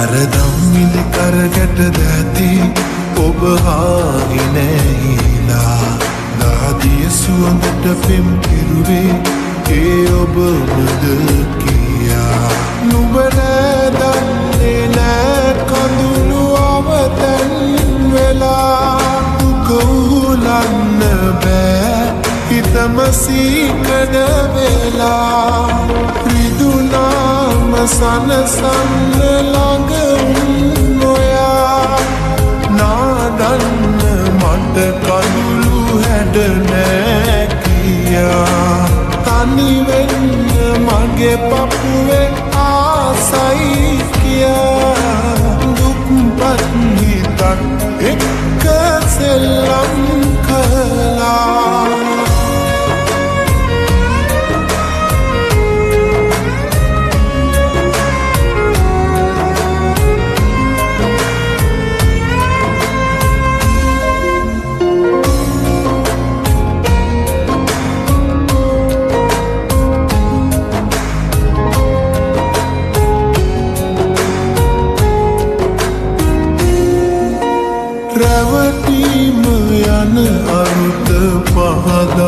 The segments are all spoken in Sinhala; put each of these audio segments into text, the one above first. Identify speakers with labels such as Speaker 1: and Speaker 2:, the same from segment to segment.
Speaker 1: සරදම් මිලි කරගට දැති ඔබ හාහිනැහිලා දාදිය සුවඳට පෙම් කිරුවේ ඒ ඔබමද කියා නුඹ නෑ දන්නේ නෑ කඳුළු අවතැන් වෙලා දුක උහුලන්න බෑ හිතම සීකඩ වෙලා රිදුනාම සනසන්න ළඟ නොයා නාඩන්න මට කඳුළු හැඩ නෑ කියා තනි වෙන්න මගේ පපුවේ ආසයි කියා දුක්පත් හිතක් එක්ක සෙල්ලම් කළා රැවටීම යන අරුත පහදාතියා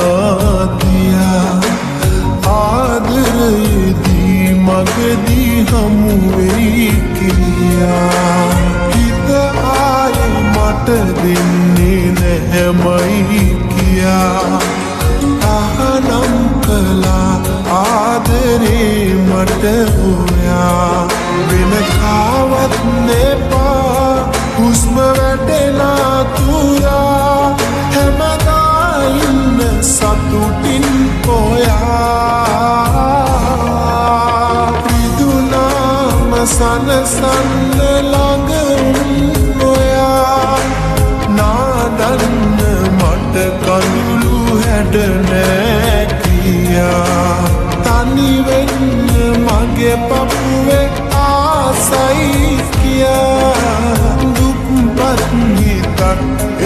Speaker 1: ආදරයේදී මගදී හමුවෙයි කියා හිත ආයේ මට දෙන්නේ නැහැමයි කියා තහනම් කළා ආදරේ මට හොයා වෙන කාවත් නෙපා හුස්ම වැටෙනා තුරා හැමදා ඉන්න සතුටින් පොයා රිදුනාම සනසන්න ළඟ නොයා නාඩන්න මට කඳුළු හැඩ නෑ කියා තනි වෙන්න මගේ පපුවේ ආසයි කියා දුක්පත් හිතක්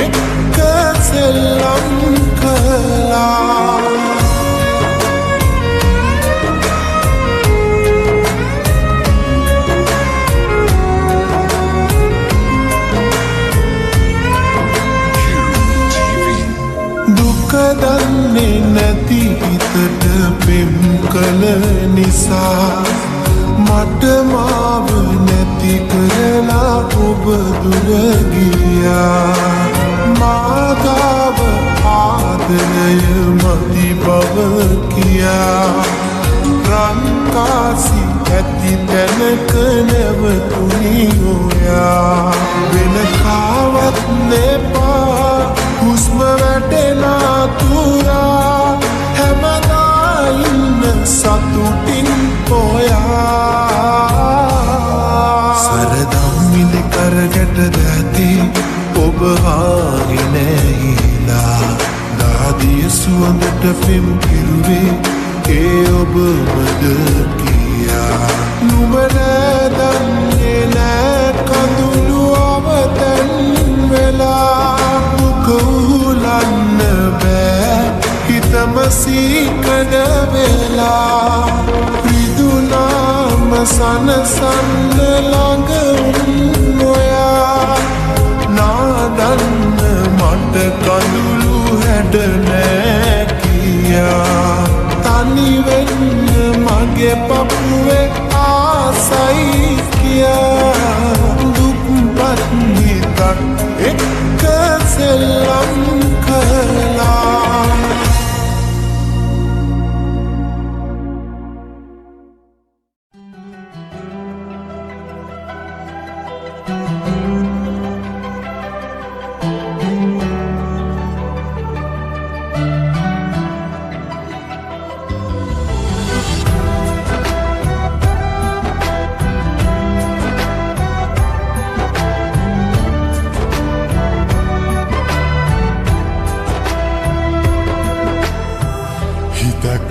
Speaker 1: එක්ක සෙල්ලම් කළා දුක දන්නේ නැති හිතට පෙම් කළ නිසා මට මාව නැති කරලා ඔබ දුර ගියා මාගාව ආදරය මති බව කියා රන්කාසි ඇති තැනක නැවතුනි ඔයා වෙන කාවත් නෙපා හුස්ම වැටෙනා තුරා හැමදා ඉන්න සතුටින් පොයා සරදම් මිලි කරගට දැති ඔබ හාහිනැහිලා දාදිය සුවඳට පෙම් කිරුවේ ඒ ඔබමද කියා නුඹ නෑ දන්නේ නෑ කඳුළු අවතැන් වෙලා දුක උහුලන්න බෑ හිතම සීකඩ වෙලා රිදුනාම සනසන්න ළඟ නොයා නාඩන්න මට කඳුළු හැඩ නෑ කියා තනි වෙන්න මගේ පපුවේ ආසයි කියා දුක්පත් හිතක් එක්ක සෙල්ලම් කළා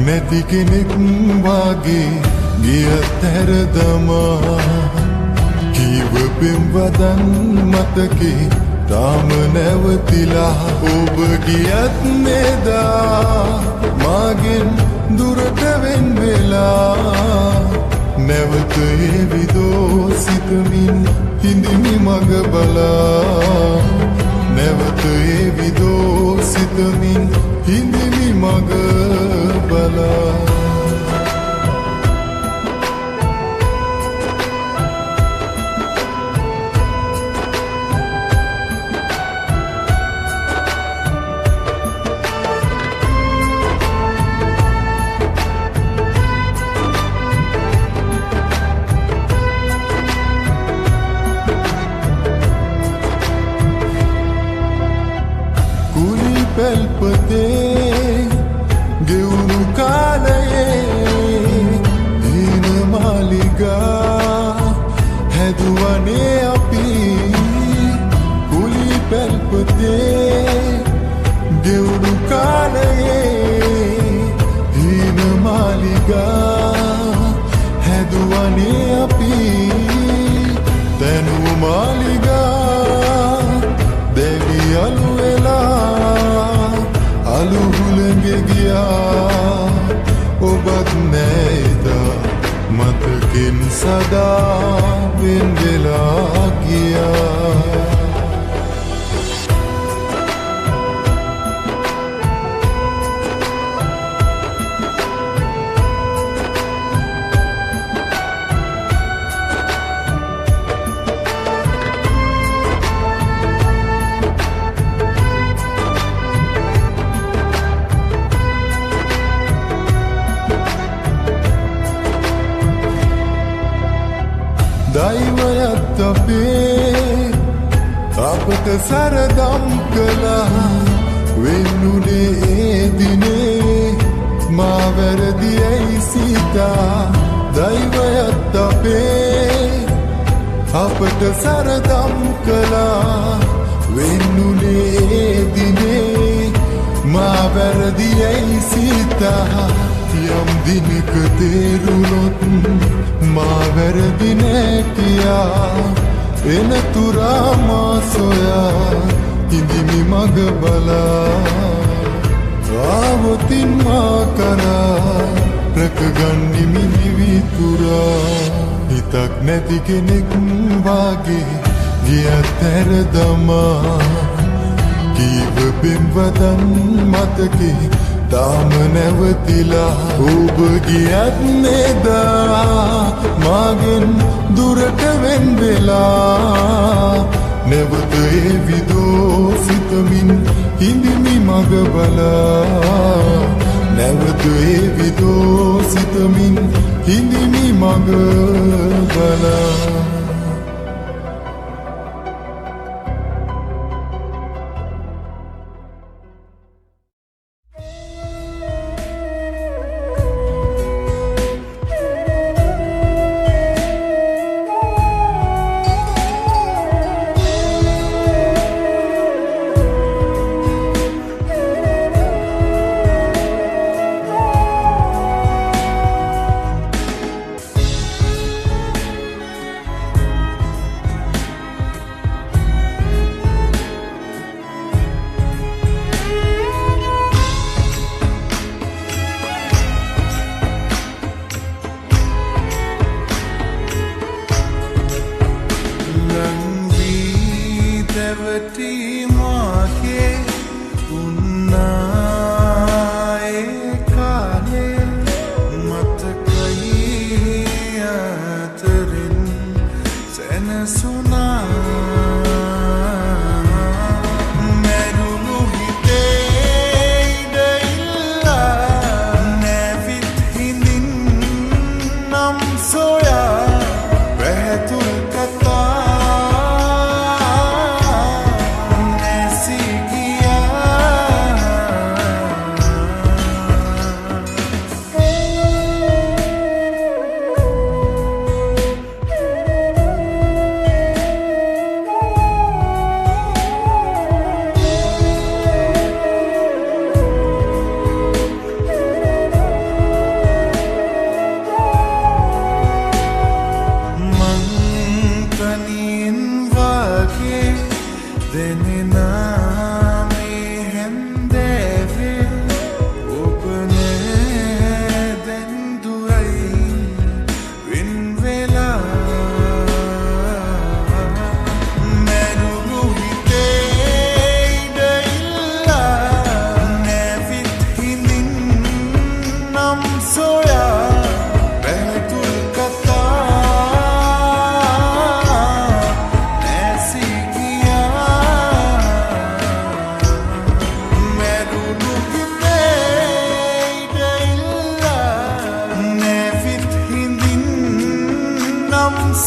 Speaker 1: නැති කෙනෙක් වාගේ ගියත් හැරදමා කීව පෙම්වදන් මතකේ තාම නැවතිලා ඔබ ගියත් නේදා මාගෙන් දුරට වෙන් වෙලා නැවත එවිදෝ සිතමින් හිඳිමි මග බලා නැවත එවිදෝ සිතමින් හිඳිමි මග බලා පැල්පතේ ගෙවුණු කාලයේ හීන මාලිගා හැදුවනේ අපි කුලි පැල්පතේ ගෙවුණු කාලයේ හීන මාලිගා හැදුවනේ අපි දැනුව මාලිගා දෙවි අලු වෙලා අලුහුළඟ ගියා ඔබත් නැයිදා මතකින් සදා වෙන් වෙලා ගියා දෛවයත් අපේ අපට සරදම් කළා වෙන්නුනේ ඒ දිනේ මා වැරදි ඇයි සිතා දෛවයත් අපේ අපට සරදම් කළා වෙන්නුනේ ඒ දිනේ මා වැරදි ඇයි සිතා යම් දිනක තේරුණොත් මා වැරදි නෑ කියා එන තුරා මා සොයා හිඳිමි මග බලා ආවොතින් මා කරා රැකගන්නිමි නිවිතුරා හිතක් නැති කෙනෙක් වාගේ ගියත් ඇර දමා කීව පෙම්වදන් මතකේ තාම නැවතිලා ඔබ ගියත් නෙදා මාගෙන් දුරට වෙන් වෙලා නැවත එවිදෝ සිතමින් හිඳිමි මග බලා නැවත එවිදෝ සිතමින් හිඳිමි මග බලා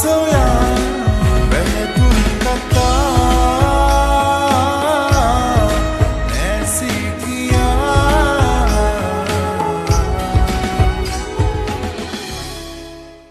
Speaker 1: සොයා